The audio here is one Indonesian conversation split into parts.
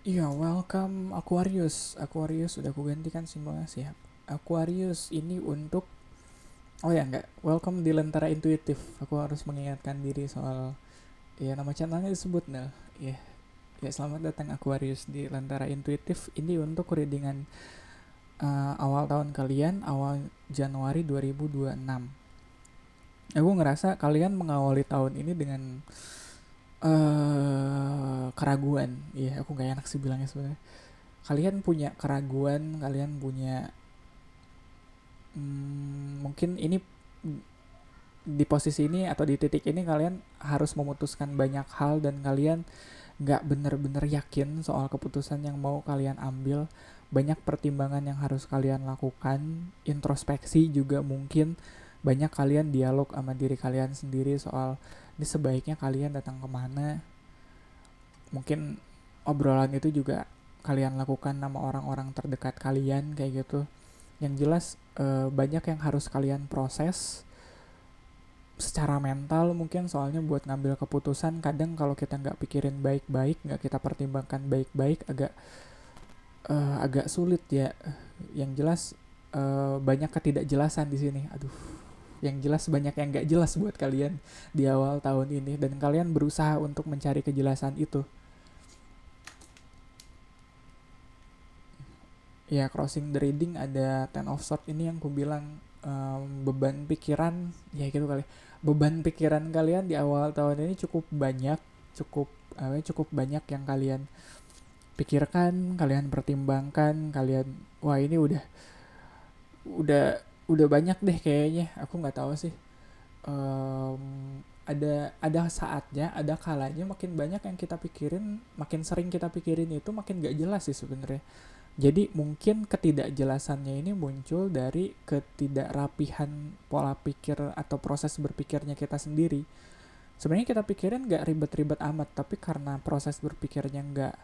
Iya, welcome Aquarius. Aquarius udah aku gantikan simbolnya siap. Aquarius ini untuk oh ya enggak, welcome di Lentera Intuitif. Aku harus mengingatkan diri soal ya nama channelnya disebut Nel. Iya, ya selamat datang Aquarius di Lentera Intuitif. Ini untuk readingan awal tahun kalian, awal Januari 2026. Aku ngerasa kalian mengawali tahun ini dengan keraguan. Iya, aku gak enak sih bilangnya sebenarnya. Kalian punya keraguan, kalian punya mungkin ini di posisi ini atau di titik ini kalian harus memutuskan banyak hal dan kalian nggak bener-bener yakin soal keputusan yang mau kalian ambil. Banyak pertimbangan yang harus kalian lakukan, introspeksi juga mungkin. Banyak kalian dialog sama diri kalian sendiri soal ini sebaiknya kalian datang kemana. Mungkin obrolan itu juga kalian lakukan sama orang-orang terdekat kalian kayak gitu. Yang jelas banyak yang harus kalian proses secara mental mungkin, soalnya buat ngambil keputusan kadang kalau kita nggak pikirin baik-baik, nggak kita pertimbangkan baik-baik, agak sulit ya. Yang jelas banyak ketidakjelasan di sini. Aduh, yang jelas banyak yang nggak jelas buat kalian di awal tahun ini dan kalian berusaha untuk mencari kejelasan itu. Ya, crossing the reading ada Ten of Swords ini yang ku bilang beban pikiran ya gitu kali. Beban pikiran kalian di awal tahun ini cukup banyak, cukup banyak yang kalian pikirkan, kalian pertimbangkan, kalian wah ini udah udah banyak deh kayaknya. Aku nggak tahu sih. Ada saatnya, ada kalanya makin banyak yang kita pikirin, makin sering kita pikirin itu makin gak jelas sih sebenarnya. Jadi mungkin ketidakjelasannya ini muncul dari ketidakrapihan pola pikir atau proses berpikirnya kita sendiri. Sebenarnya kita pikirin nggak ribet-ribet amat, tapi karena proses berpikirnya nggak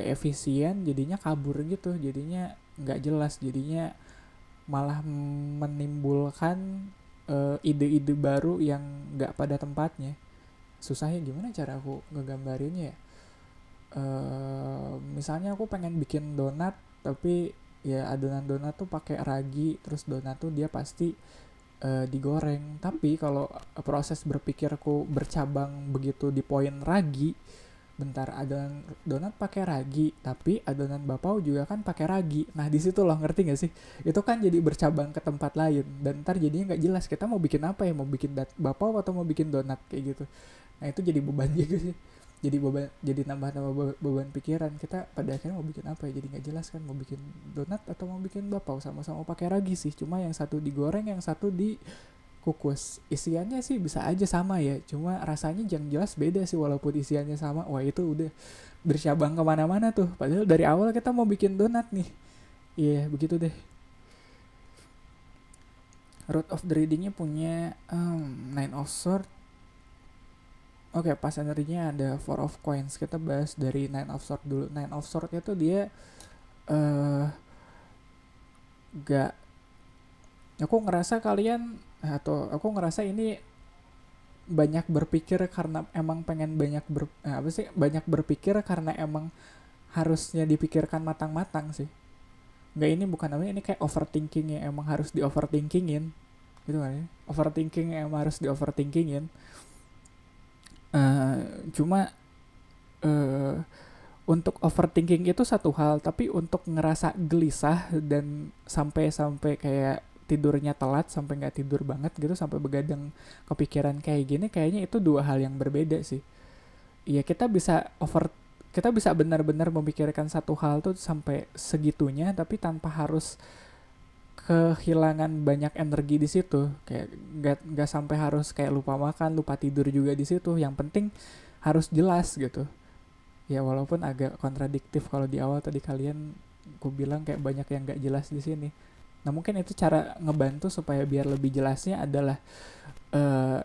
efisien, jadinya kabur gitu, jadinya nggak jelas, jadinya malah menimbulkan ide-ide baru yang nggak pada tempatnya. Susahnya gimana cara aku ngegambarinnya ya? Misalnya aku pengen bikin donat, tapi ya adonan donat tuh pakai ragi, terus donat tuh dia pasti digoreng. Tapi kalau proses berpikirku bercabang begitu di poin ragi, bentar, adonan donat pakai ragi, tapi adonan bapau juga kan pakai ragi. Nah di situ loh, ngerti gak sih? Itu kan jadi bercabang ke tempat lain dan ntar jadinya nggak jelas kita mau bikin apa ya, mau bikin bapau atau mau bikin donat kayak gitu. Nah itu jadi beban juga sih, jadi beban, jadi nambah beban pikiran kita. Pada akhirnya mau bikin apa ya, jadi nggak jelas kan, mau bikin donat atau mau bikin bapau, sama-sama pakai ragi sih, cuma yang satu digoreng, yang satu dikukus. Isiannya sih bisa aja sama ya, cuma rasanya yang jelas beda sih walaupun isiannya sama. Wah itu udah bercabang kemana-mana tuh, padahal dari awal kita mau bikin donat nih. Iya yeah, begitu deh. Road of the Readingnya punya Nine of Swords. Oke, pas energinya ada Four of Coins. Kita bahas dari Nine of Swords dulu. Nine of Swords itu dia uh, gak, aku ngerasa kalian, atau aku ngerasa ini banyak berpikir karena emang pengen banyak berpikir karena emang harusnya dipikirkan matang-matang sih. Nggak, ini bukan namanya, ini kayak overthinking yang emang harus di overthinkingin gitu kan ya. Overthinking yang emang harus di overthinkingin. Cuma uh, untuk overthinking itu satu hal, tapi untuk ngerasa gelisah dan sampai kayak tidurnya telat, sampai nggak tidur banget gitu, sampai begadang kepikiran kayak gini, kayaknya itu dua hal yang berbeda sih. Iya, kita bisa benar-benar memikirkan satu hal tuh sampai segitunya, tapi tanpa harus kehilangan banyak energi di situ. Kayak nggak sampai harus kayak lupa makan, lupa tidur juga di situ. Yang penting harus jelas gitu. Ya walaupun agak kontradiktif kalau di awal tadi kalian gue bilang kayak banyak yang nggak jelas di sini. Nah mungkin itu cara ngebantu supaya biar lebih jelasnya adalah uh,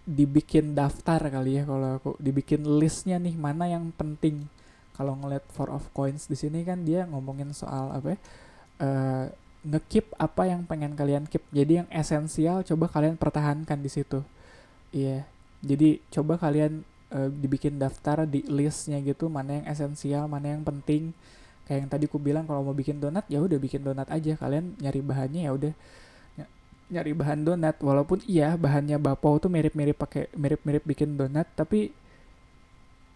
dibikin daftar kali ya. Kalau aku dibikin listnya nih, mana yang penting. Kalau ngeliat Four of Coins di sini kan dia ngomongin soal apa ya, uh, ngekeep apa yang pengen kalian keep. Jadi yang esensial coba kalian pertahankan di situ. Iya. Jadi coba kalian dibikin daftar di listnya gitu, mana yang esensial, mana yang penting. Kayak yang tadi ku bilang, kalau mau bikin donat ya udah bikin donat aja, kalian nyari bahannya ya udah nyari bahan donat. Walaupun iya bahannya bapau tuh mirip-mirip bikin donat, tapi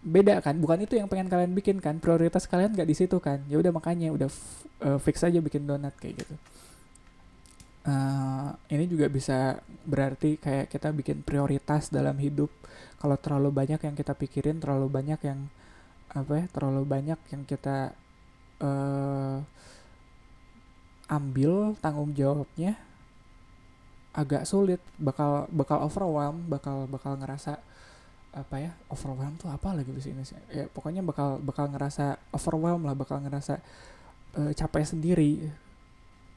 beda kan, bukan itu yang pengen kalian bikin kan, prioritas kalian gak di situ kan. Ya udah makanya udah fix aja bikin donat kayak gitu. Ini juga bisa berarti kayak kita bikin prioritas dalam hidup. Kalau terlalu banyak yang kita pikirin, terlalu banyak yang terlalu banyak yang kita ambil tanggung jawabnya, agak sulit, bakal overwhelm, bakal ngerasa overwhelm tuh apa lagi di sini sih ya, pokoknya bakal ngerasa overwhelm lah, bakal ngerasa capek sendiri.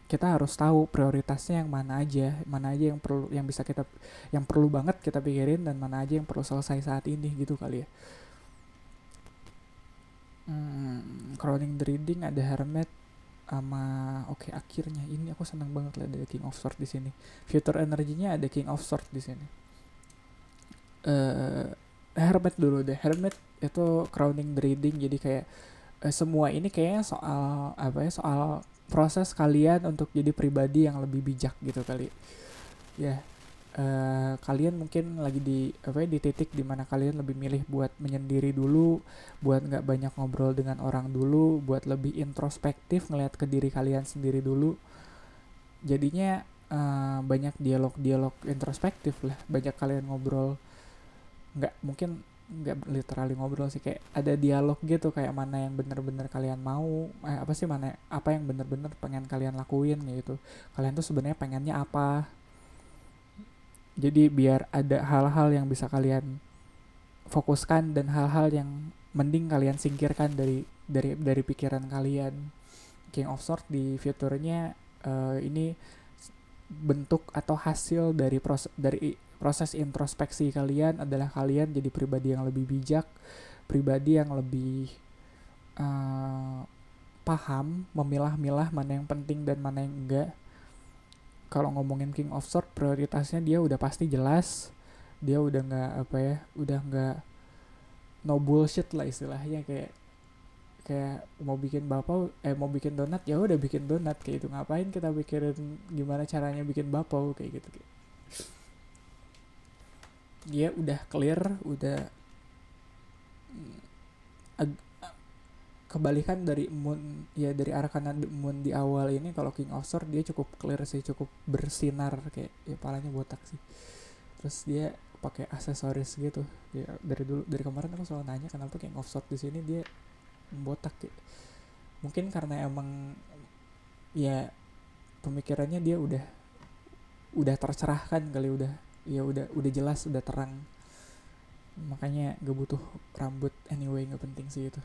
Kita harus tahu prioritasnya yang mana aja yang perlu, yang bisa kita, yang perlu banget kita pikirin, dan mana aja yang perlu selesai saat ini gitu kali ya. Crowning the Reading ada Hermit sama akhirnya ini aku senang banget lah ada King of Swords di sini. Future energinya ada King of Swords di sini. Hermit dulu deh. Hermit itu crowning the reading, jadi kayak semua ini kayaknya soal soal proses kalian untuk jadi pribadi yang lebih bijak gitu kali ya. Kalian mungkin lagi di titik dimana kalian lebih milih buat menyendiri dulu, buat nggak banyak ngobrol dengan orang dulu, buat lebih introspektif ngelihat ke diri kalian sendiri dulu. Jadinya banyak dialog introspektif lah, banyak kalian ngobrol, nggak literally ngobrol sih, kayak ada dialog gitu, kayak mana yang bener-bener kalian mau, apa yang bener-bener pengen kalian lakuin gitu. Kalian tuh sebenarnya pengennya apa. Jadi biar ada hal-hal yang bisa kalian fokuskan dan hal-hal yang mending kalian singkirkan dari pikiran kalian. King of Swords di fiturnya ini bentuk atau hasil dari proses introspeksi kalian adalah kalian jadi pribadi yang lebih bijak, pribadi yang lebih paham memilah-milah mana yang penting dan mana yang enggak. Kalau ngomongin King of Swords, prioritasnya dia udah pasti jelas, dia udah nggak udah nggak no bullshit lah istilahnya, kayak mau bikin donat ya udah bikin donat kayak itu, ngapain kita pikirin gimana caranya bikin bapau kayak gitu. Dia udah clear, udah kebalikan dari Moon ya, dari Arcana Moon di awal ini. Kalau King of Swords dia cukup clear sih, cukup bersinar, kayak ya palanya botak sih. Terus dia pakai aksesoris gitu ya, dari kemarin aku selalu nanya kenapa King of Swords di sini dia botak ya. Mungkin karena emang ya pemikirannya dia udah tercerahkan kali, udah jelas, udah terang, makanya gak butuh rambut anyway, gak penting sih itu.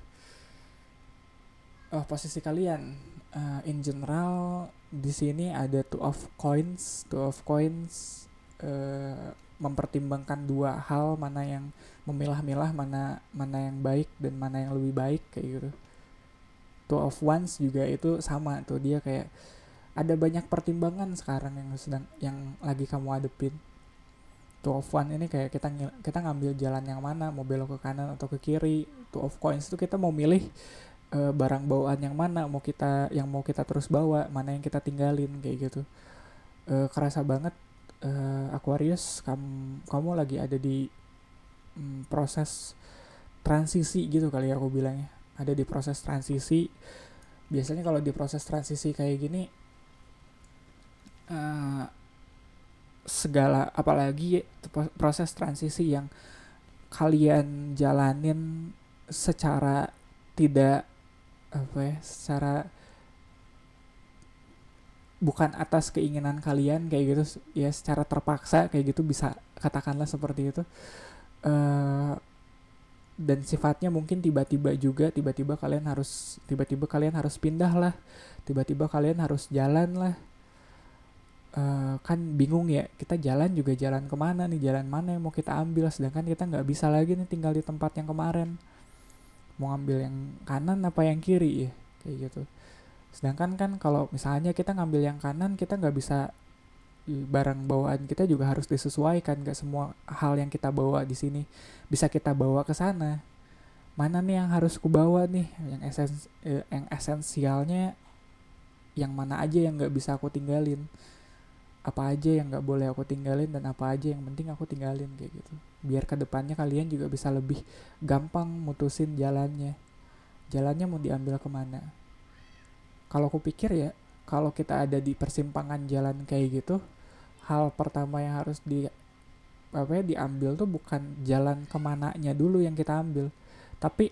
Posisi kalian in general di sini ada two of coins. Mempertimbangkan dua hal, mana yang memilah-milah, mana yang baik dan mana yang lebih baik kayak gitu. Two of Wands juga itu sama tuh, dia kayak ada banyak pertimbangan sekarang yang lagi kamu hadepin. Two of Wands ini kayak kita ngambil jalan yang mana, mau belok ke kanan atau ke kiri. Two of Coins itu kita mau milih barang bawaan yang mana mau kita terus bawa, mana yang kita tinggalin kayak gitu. Kerasa banget Aquarius, kamu lagi ada di proses transisi gitu kali ya aku bilangnya, ada di proses transisi. Biasanya kalau di proses transisi kayak gini segala, apalagi proses transisi yang kalian jalanin secara tidak secara bukan atas keinginan kalian kayak gitu ya, secara terpaksa kayak gitu, bisa katakanlah seperti itu. Dan sifatnya mungkin tiba-tiba kalian harus pindah lah, tiba-tiba kalian harus jalan lah. Kan bingung ya, kita jalan kemana nih, jalan mana yang mau kita ambil, sedangkan kita nggak bisa lagi nih tinggal di tempat yang kemarin, mau ngambil yang kanan apa yang kiri ya kayak gitu. Sedangkan kan kalau misalnya kita ngambil yang kanan, kita nggak bisa barang bawaan kita juga harus disesuaikan. Gak semua hal yang kita bawa di sini bisa kita bawa ke sana. Mana nih yang harus ku bawa nih, yang esensialnya, yang mana aja yang nggak bisa aku tinggalin, apa aja yang nggak boleh aku tinggalin, dan apa aja yang penting aku tinggalin, kayak gitu. Biar kedepannya kalian juga bisa lebih gampang mutusin jalannya mau diambil kemana. Kalau aku pikir ya, kalau kita ada di persimpangan jalan kayak gitu, hal pertama yang harus diambil tuh bukan jalan kemananya dulu yang kita ambil, tapi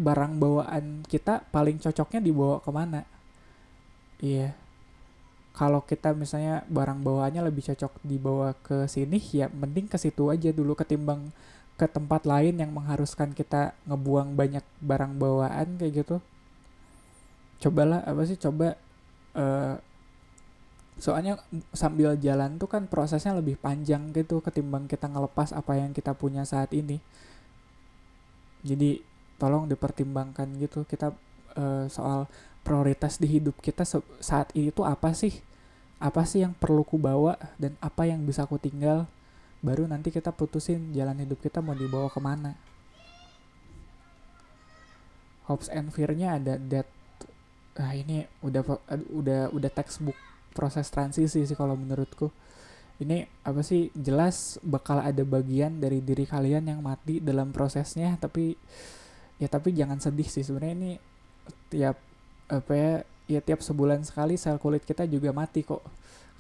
barang bawaan kita paling cocoknya dibawa kemana. Iya, kalau kita misalnya barang bawaannya lebih cocok dibawa ke sini, ya mending ke situ aja dulu ketimbang ke tempat lain yang mengharuskan kita ngebuang banyak barang bawaan kayak gitu. Coba eh, soalnya sambil jalan tuh kan prosesnya lebih panjang gitu ketimbang kita ngelepas apa yang kita punya saat ini. Jadi tolong dipertimbangkan gitu kita, soal prioritas di hidup kita saat ini tuh apa sih yang perlu ku bawa dan apa yang bisa ku tinggal, baru nanti kita putusin jalan hidup kita mau dibawa kemana. Hopes and fear-nya ada that. Ini udah textbook proses transisi sih kalau menurutku. Ini apa sih, jelas bakal ada bagian dari diri kalian yang mati dalam prosesnya, tapi jangan sedih sih sebenarnya. Ini tiap tiap sebulan sekali sel kulit kita juga mati kok.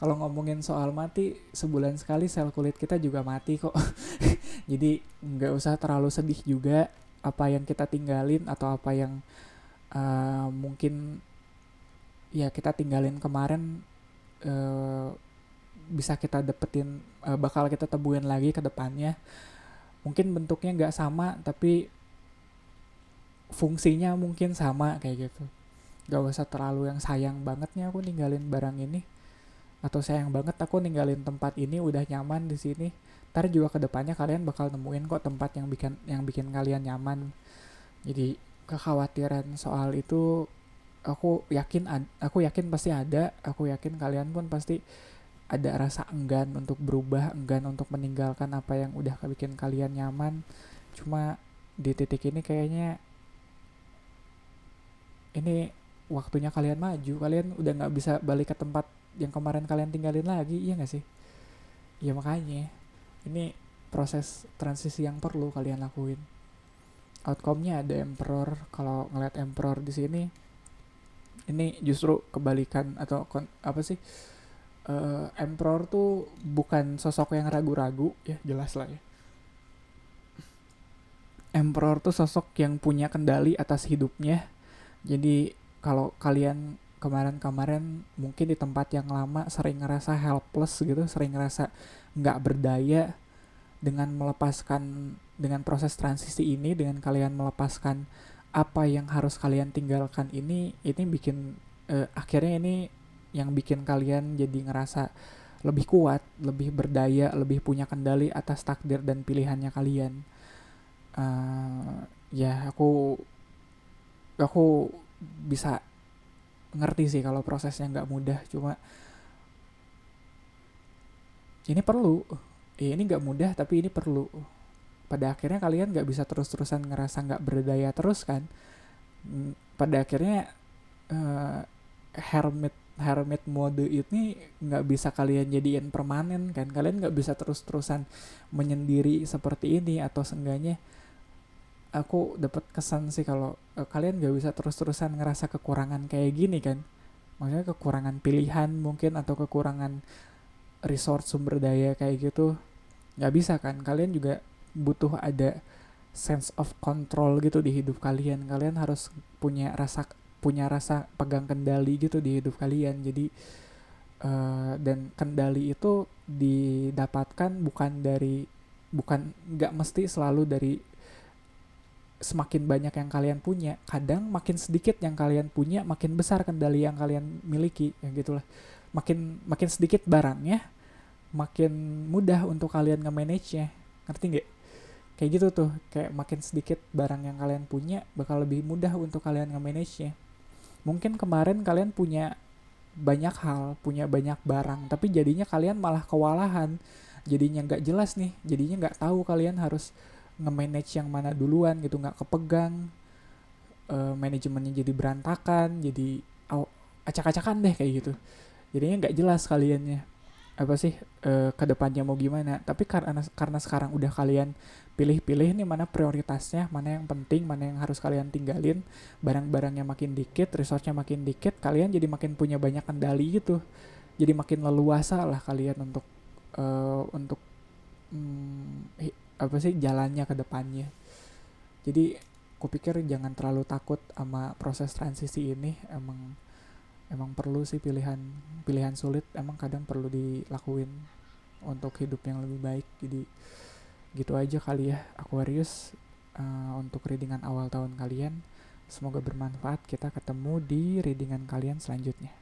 Kalau ngomongin soal mati, sebulan sekali sel kulit kita juga mati kok. Jadi nggak usah terlalu sedih juga apa yang kita tinggalin atau apa yang mungkin ya kita tinggalin kemarin, uh, bisa kita dapetin, bakal kita temuin lagi ke depannya. Mungkin bentuknya nggak sama tapi fungsinya mungkin sama kayak gitu. Gak usah terlalu yang sayang banget nih aku ninggalin barang ini, atau sayang banget aku ninggalin tempat ini, udah nyaman di sini. Ntar juga kedepannya kalian bakal nemuin kok tempat yang bikin kalian nyaman. Jadi kekhawatiran soal itu aku yakin pasti ada. Aku yakin kalian pun pasti ada rasa enggan untuk berubah, enggan untuk meninggalkan apa yang udah bikin kalian nyaman. Cuma di titik ini kayaknya ini waktunya kalian maju. Kalian udah nggak bisa balik ke tempat yang kemarin kalian tinggalin lagi, iya nggak sih? Ya makanya ini proses transisi yang perlu kalian lakuin. Outcome-nya ada emperor. Kalau ngeliat emperor di sini, ini justru kebalikan atau apa sih? Emperor tuh bukan sosok yang ragu-ragu, ya jelas lah ya. Emperor tuh sosok yang punya kendali atas hidupnya. Jadi kalau kalian kemarin-kemarin mungkin di tempat yang lama sering ngerasa helpless gitu, sering ngerasa nggak berdaya, dengan proses transisi ini, dengan kalian melepaskan apa yang harus kalian tinggalkan ini bikin, akhirnya ini yang bikin kalian jadi ngerasa lebih kuat, lebih berdaya, lebih punya kendali atas takdir dan pilihannya kalian. Ya aku bisa ngerti sih kalau prosesnya nggak mudah, cuma ini perlu. Ini nggak mudah tapi ini perlu. Pada akhirnya kalian nggak bisa terus-terusan ngerasa nggak berdaya terus kan. Pada akhirnya, hermit mode ini nggak bisa kalian jadiin permanen kan. Kalian nggak bisa terus-terusan menyendiri seperti ini, atau seenggaknya aku dapat kesan sih kalau, kalian nggak bisa terus-terusan ngerasa kekurangan kayak gini kan. Maksudnya kekurangan pilihan mungkin, atau kekurangan resource sumber daya kayak gitu. Nggak bisa kan. Kalian juga butuh ada sense of control gitu di hidup kalian. Kalian harus punya rasa pegang kendali gitu di hidup kalian. Jadi, dan kendali itu didapatkan bukan nggak mesti selalu dari semakin banyak yang kalian punya. Kadang makin sedikit yang kalian punya, makin besar kendali yang kalian miliki, ya gitulah. Makin sedikit barangnya, makin mudah untuk kalian nge-manage-nya. Ngerti nggak? Kayak gitu tuh, kayak makin sedikit barang yang kalian punya, bakal lebih mudah untuk kalian nge-manage-nya. Mungkin kemarin kalian punya banyak hal, punya banyak barang, tapi jadinya kalian malah kewalahan, jadinya nggak jelas nih, jadinya nggak tahu kalian harus nge-manage yang mana duluan gitu, nggak kepegang, manajemennya jadi berantakan, jadi acak-acakan deh kayak gitu, jadinya nggak jelas kaliannya apa sih kedepannya mau gimana. Tapi karena sekarang udah kalian pilih-pilih nih mana prioritasnya, mana yang penting, mana yang harus kalian tinggalin, barang-barangnya makin dikit, resource-nya makin dikit, kalian jadi makin punya banyak kendali gitu, jadi makin leluasa lah kalian untuk apa sih jalannya ke depannya. Jadi kupikir jangan terlalu takut sama proses transisi ini. Emang perlu sih pilihan pilihan sulit, emang kadang perlu dilakuin untuk hidup yang lebih baik. Jadi gitu aja kali ya Aquarius, untuk readingan awal tahun kalian. Semoga bermanfaat. Kita ketemu di readingan kalian selanjutnya.